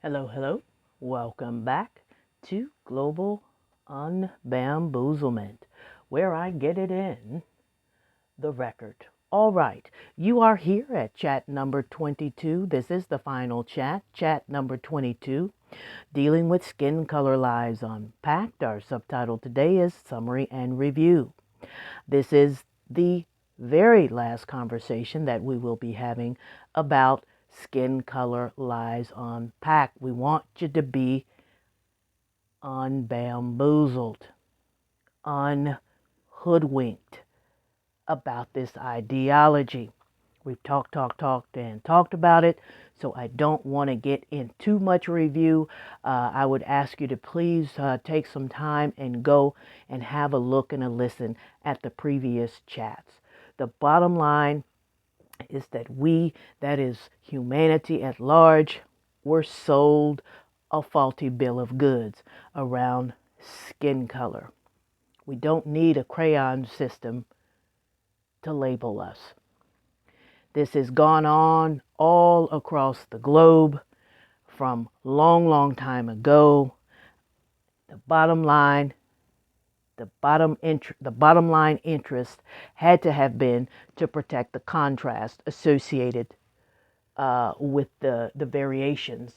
Hello, hello. Welcome back to Global Unbamboozlement, where I get it in the record. All right, you are here at chat number 22. This is the final chat number 22, dealing with skin color lies unpacked. Our subtitle today is Summary and Review. This is the very last conversation that we will be having about skin color lies unpacked. We want you to be unbamboozled, unhoodwinked about this ideology. We've talked about it, so I don't want to get in too much review. I would ask you to please take some time and go and have a look and a listen at the previous chats. The bottom line is that that is humanity at large, were sold a faulty bill of goods around skin color. We don't need a crayon system to label us. This has gone on all across the globe from long time ago. The bottom line, the bottom line interest had to have been to protect the contrast associated with the variations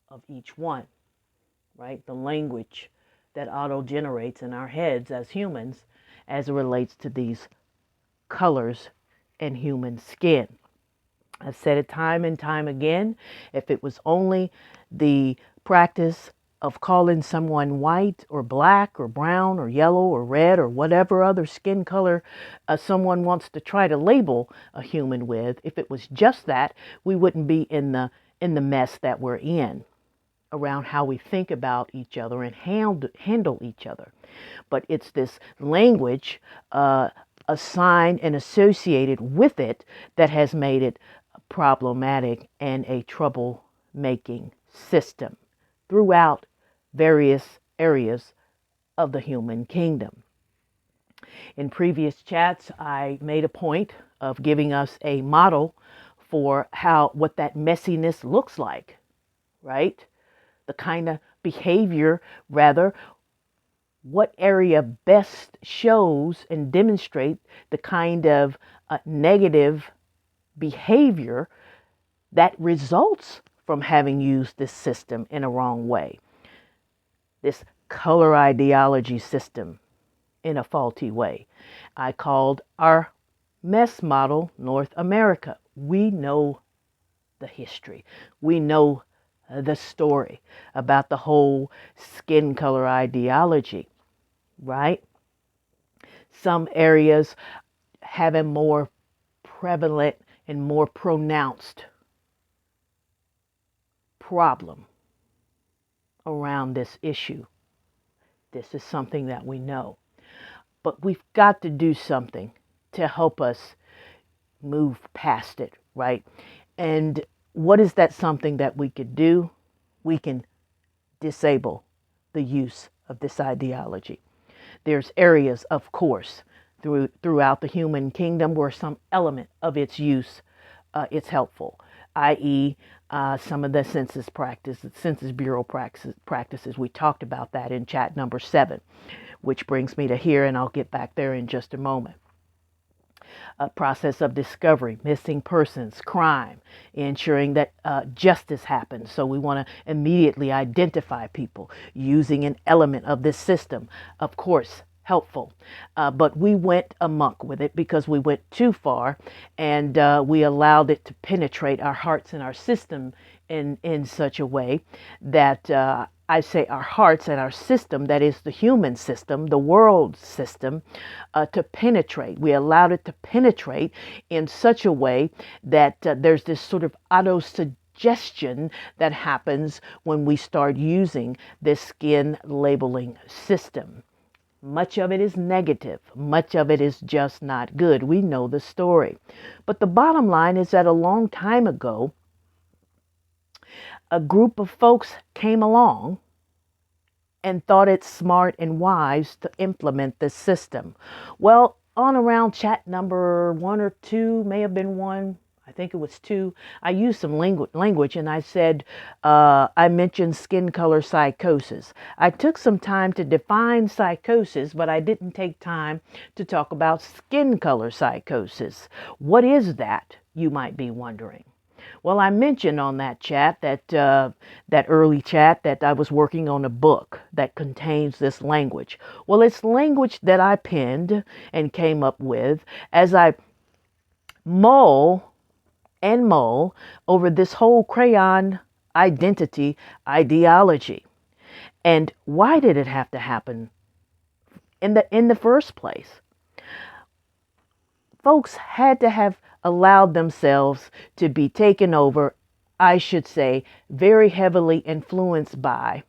of each one, right? The language that auto generates in our heads as humans as it relates to these colors and human skin. I've said it time and time again. If it was only the practice of calling someone white or black or brown or yellow or red or whatever other skin color someone wants to try to label a human with, if it was just that, we wouldn't be in the mess that we're in around how we think about each other and handle each other. But it's this language assigned and associated with it that has made it problematic and a trouble-making system throughout various areas of the human kingdom. In previous chats, I made a point of giving us a model for what that messiness looks like, right? The kind of behavior, rather, what area best shows and demonstrate the kind of negative behavior that results from having used this system in a wrong way. This color ideology system in a faulty way. I called our mess model North America. We know the history. We know the story about the whole skin color ideology, right? Some areas have a more prevalent and more pronounced problem around this issue. This is something that we know. But we've got to do something to help us move past it, right? And what is that something that we could do? We can disable the use of this ideology. There's areas, of course, throughout the human kingdom where some element of its use is helpful, i.e., some of the Census Bureau practices. We talked about that in chat number 7, which brings me to here, and I'll get back there in just a moment. A process of discovery, missing persons, crime, ensuring that justice happens. So we want to immediately identify people using an element of this system. Of course, helpful. But we went amok with it because we went too far, and we allowed it to penetrate our hearts and our system in such a way that I say our hearts and our system, that is the human system, the world system, to penetrate. We allowed it to penetrate in such a way that there's this sort of auto-suggestion that happens when we start using this skin labeling system. Much of it is negative. Much of it is just not good. We know the story. But the bottom line is that a long time ago, a group of folks came along and thought it smart and wise to implement this system. Well, on around chat number 1 or 2, may have been 1, I think it was 2, I used some language and I said, I mentioned skin color psychosis. I took some time to define psychosis, but I didn't take time to talk about skin color psychosis. What is that, you might be wondering? Well, I mentioned on that chat, that early chat, that I was working on a book that contains this language. Well, it's language that I penned and came up with as I mull over this whole crayon identity ideology. And why did it have to happen in the first place? Folks had to have allowed themselves to be taken over, I should say, very heavily influenced by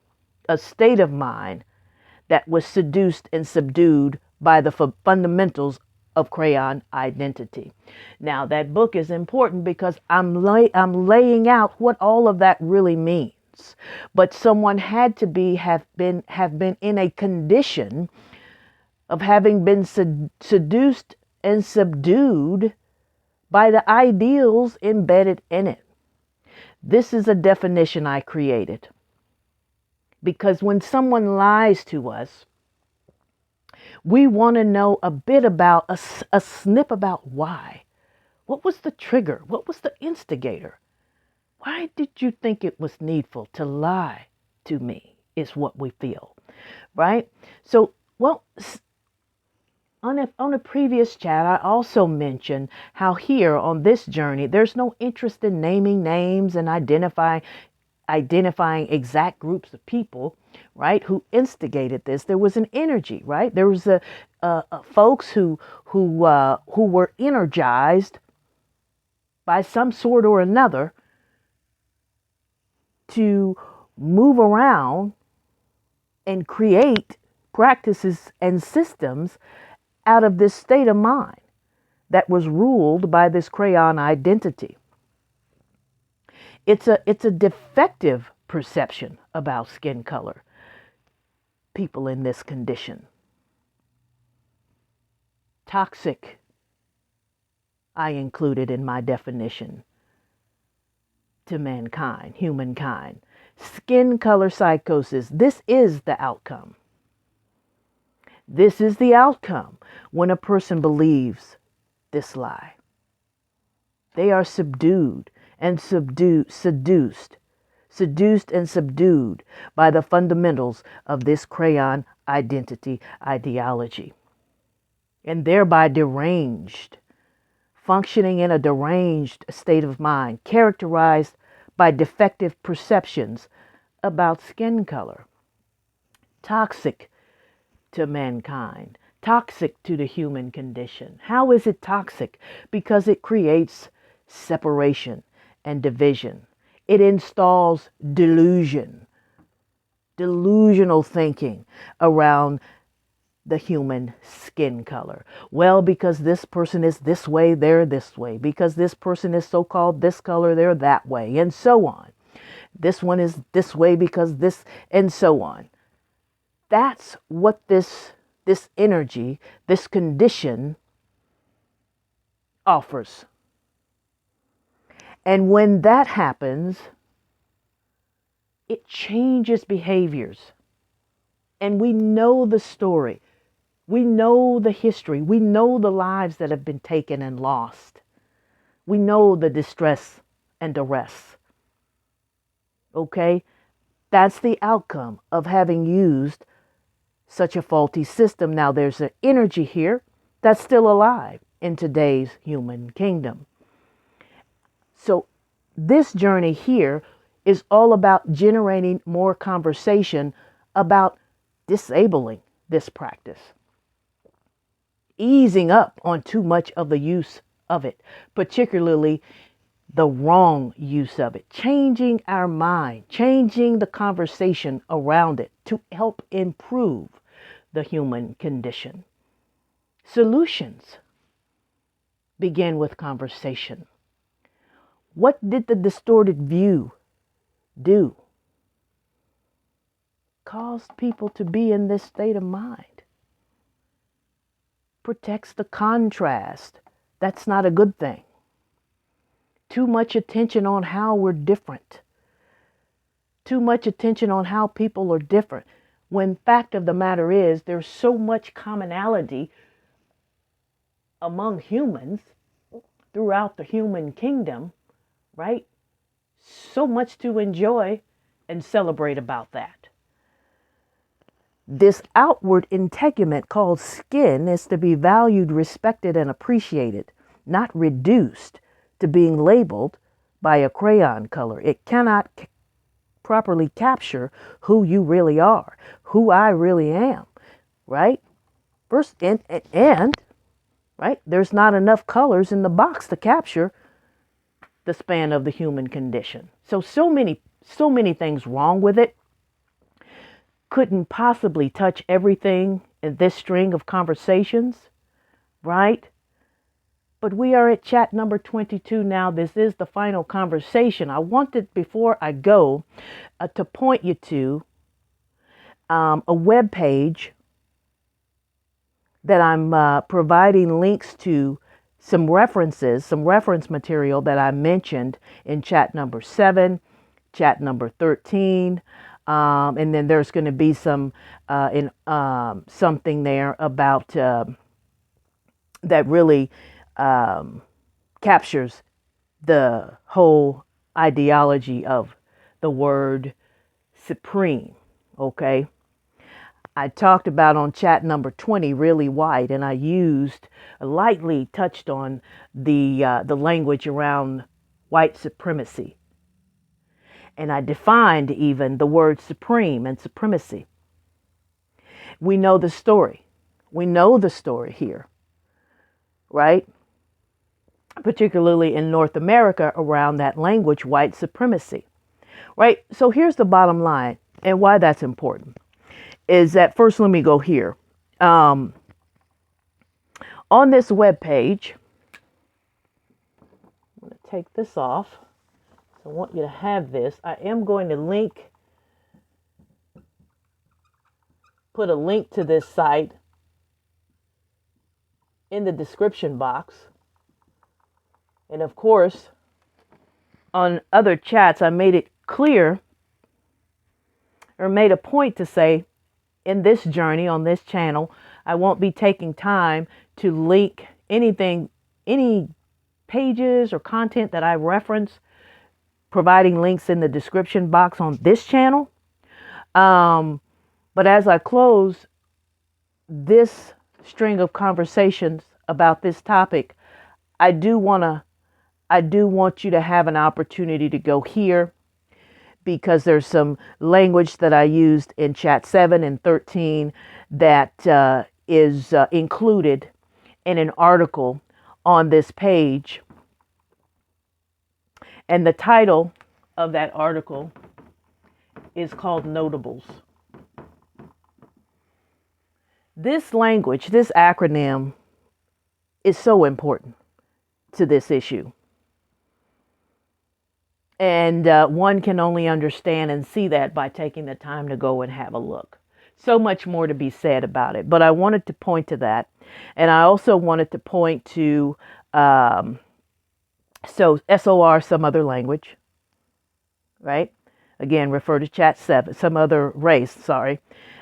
a state of mind that was seduced and subdued by the fundamentals of crayon identity. Now, that book is important because I'm laying out what all of that really means. But someone had to have been in a condition of having been seduced and subdued by the ideals embedded in it. This is a definition I created because when someone lies to us, we want to know a bit about, a snip about why. What was the trigger? What was the instigator? Why did you think it was needful to lie to me, is what we feel, right? So, well, on a previous chat, I also mentioned how here on this journey, there's no interest in naming names and identifying exact groups of people, right, who instigated this. There was an energy, right? There was folks who were energized by some sort or another to move around and create practices and systems out of this state of mind that was ruled by this crayon identity. It's a defective perception about skin color. People in this condition. Toxic, I included in my definition to mankind, humankind. Skin color psychosis. This is the outcome. This is the outcome when a person believes this lie. They are subdued and seduced and subdued by the fundamentals of this crayon identity ideology, and thereby deranged, functioning in a deranged state of mind, characterized by defective perceptions about skin color. Toxic to mankind, toxic to the human condition. How is it toxic? Because it creates separation and division. It installs delusional thinking around the human skin color. Well, because this person is this way, they're this way. Because this person is so-called this color, they're that way, and so on. This one is this way because this, and so on. That's what this energy, this condition offers. And when that happens, it changes behaviors. And we know the story. We know the history. We know the lives that have been taken and lost. We know the distress and duress. Okay? That's the outcome of having used such a faulty system. Now, there's an energy here that's still alive in today's human kingdom. So this journey here is all about generating more conversation about disabling this practice, easing up on too much of the use of it, particularly the wrong use of it, changing our mind, changing the conversation around it to help improve the human condition. Solutions begin with conversation. What did the distorted view do? Caused people to be in this state of mind. Protects the contrast. That's not a good thing. Too much attention on how we're different. Too much attention on how people are different. When fact of the matter is, there's so much commonality among humans throughout the human kingdom, right? So much to enjoy and celebrate about that. This outward integument called skin is to be valued, respected, and appreciated, not reduced to being labeled by a crayon color. It cannot properly capture who you really are, who I really am, right? First, and right, there's not enough colors in the box to capture the span of the human condition. So many things wrong with it. Couldn't possibly touch everything in this string of conversations, right? But we are at chat number 22 now. This is the final conversation. I wanted, before I go, to point you to a web page that I'm providing links to, some reference material that I mentioned in chat number 7, chat number 13. And then there's going to be something there about that really captures the whole ideology of the word supreme. Okay. I talked about on chat number 20 really wide, and I lightly touched on the language around white supremacy. And I defined even the word supreme and supremacy. We know the story. We know the story here, right? Particularly in North America around that language, white supremacy, right? So here's the bottom line and why that's important is that first, let me go here. On this web page, I'm going to take this off. I want you to have this. I am going to put a link to this site in the description box. And of course, on other chats, I made it clear or made a point to say, in this journey, on this channel, I won't be taking time to link any pages or content that I reference, providing links in the description box on this channel. But as I close this string of conversations about this topic, I do want you to have an opportunity to go here, because there's some language that I used in chat 7 and 13 that is included in an article on this page. And the title of that article is called Notables. This language, this acronym, is so important to this issue. And one can only understand and see that by taking the time to go and have a look. So much more to be said about it. But I wanted to point to that. And I also wanted to point to, SOR, some other language, right? Again, refer to chat 7, some other race, sorry.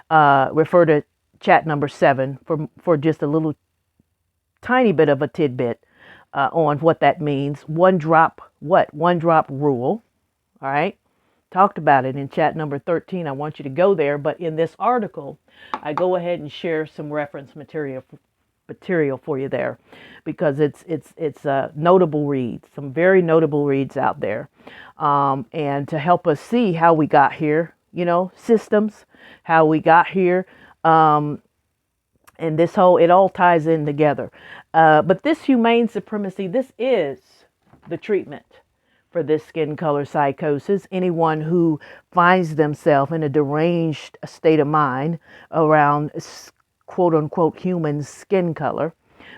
Refer to chat number 7 for just a little tiny bit of a tidbit on what that means. One drop rule. All right. Talked about it in chat number 13. I want you to go there. But in this article, I go ahead and share some reference material for you there, because it's notable reads, some very notable reads out there, and to help us see how we got here, systems, how we got here, and it all ties in together. But this humane supremacy, this is the treatment for this skin color psychosis. Anyone who finds themselves in a deranged state of mind around quote unquote human skin color,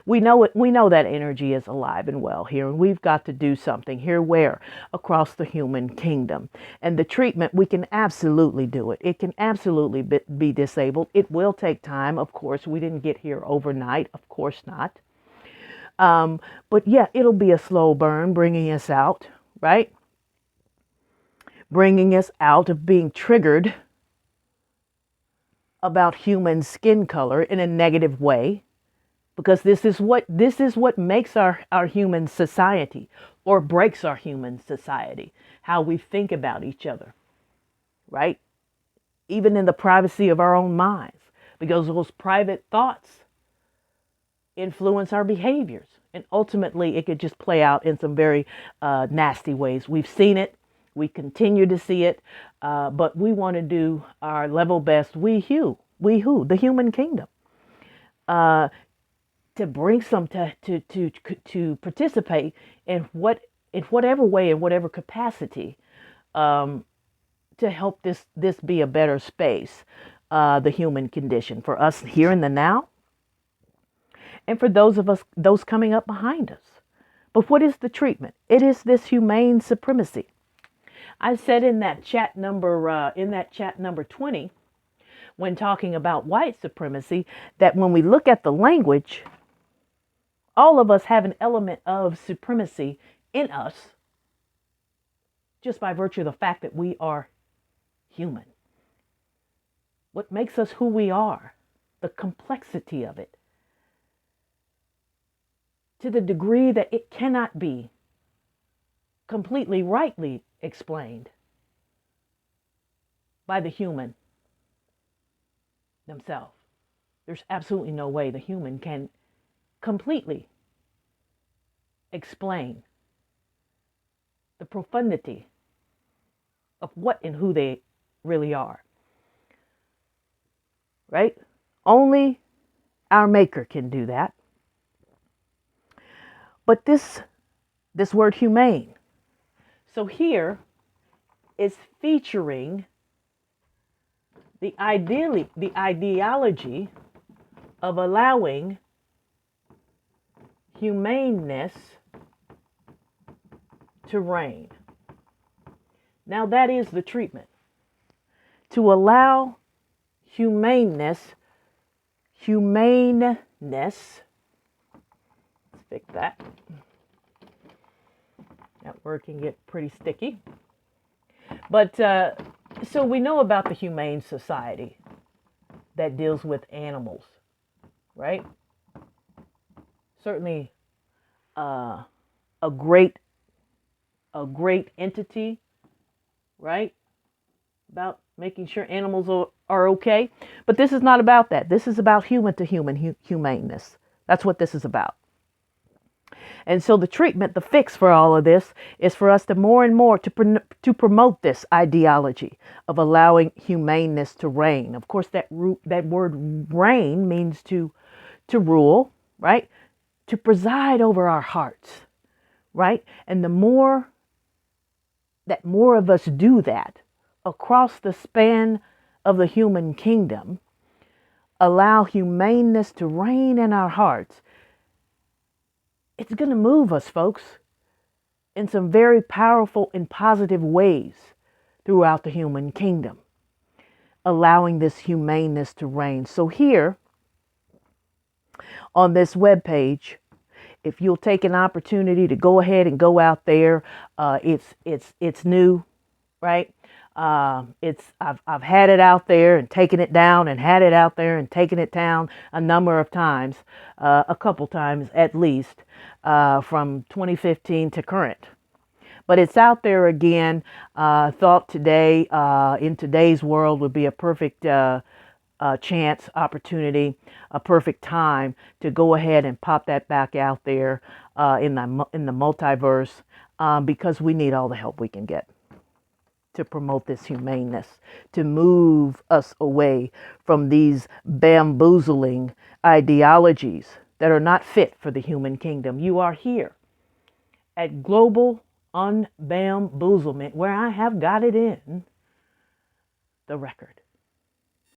we know that energy is alive and well here, and we've got to do something here. Where? Across the human kingdom. And the treatment, we can absolutely do it. It can absolutely be disabled. It will take time, of course. We didn't get here overnight, of course not. But yeah, it'll be a slow burn bringing us out, right? Bringing us out of being triggered about human skin color in a negative way, because this is what makes our human society, or breaks our human society, how we think about each other, right? Even in the privacy of our own minds, because those private thoughts influence our behaviors. And ultimately, it could just play out in some very nasty ways. We've seen it. We continue to see it. But we want to do our level best, the human kingdom, to bring some, to participate in whatever way, in whatever capacity, to help this be a better space, the human condition, for us here in the now, and for those coming up behind us. But what is the treatment? It is this humane supremacy. I said in that chat number 20, when talking about white supremacy, that when we look at the language, all of us have an element of supremacy in us, just by virtue of the fact that we are human. What makes us who we are, the complexity of it, to the degree that it cannot be completely rightly explained by the human themselves. There's absolutely no way the human can completely explain the profundity of what and who they really are. Right? Only our Maker can do that. But this word humane, so here is featuring the ideology of allowing humaneness to reign. Now that is the treatment. To allow humaneness, let's fix that. That word can get pretty sticky. But so we know about the humane society that deals with animals, right? Certainly a great entity, right? About making sure animals are okay. But this is not about that. This is about human to human humaneness. That's what this is about. And so the treatment, the fix for all of this, is for us to more and more to promote this ideology of allowing humaneness to reign. Of course, that word reign means to rule, right? To preside over our hearts, right? And the more of us do that across the span of the human kingdom, allow humaneness to reign in our hearts, it's going to move us, folks, in some very powerful and positive ways throughout the human kingdom, allowing this humaneness to reign. So here on this webpage, if you'll take an opportunity to go ahead and go out there, it's new, right? I've had it out there and taken it down, and had it out there and taken it down a number of times, a couple times at least, from 2015 to current. But it's out there again. Thought today, in today's world, would be a perfect chance, opportunity, a perfect time to go ahead and pop that back out there in the multiverse, because we need all the help we can get to promote this humaneness, to move us away from these bamboozling ideologies that are not fit for the human kingdom. You are here at Global Unbamboozlement, where I have got it in the record.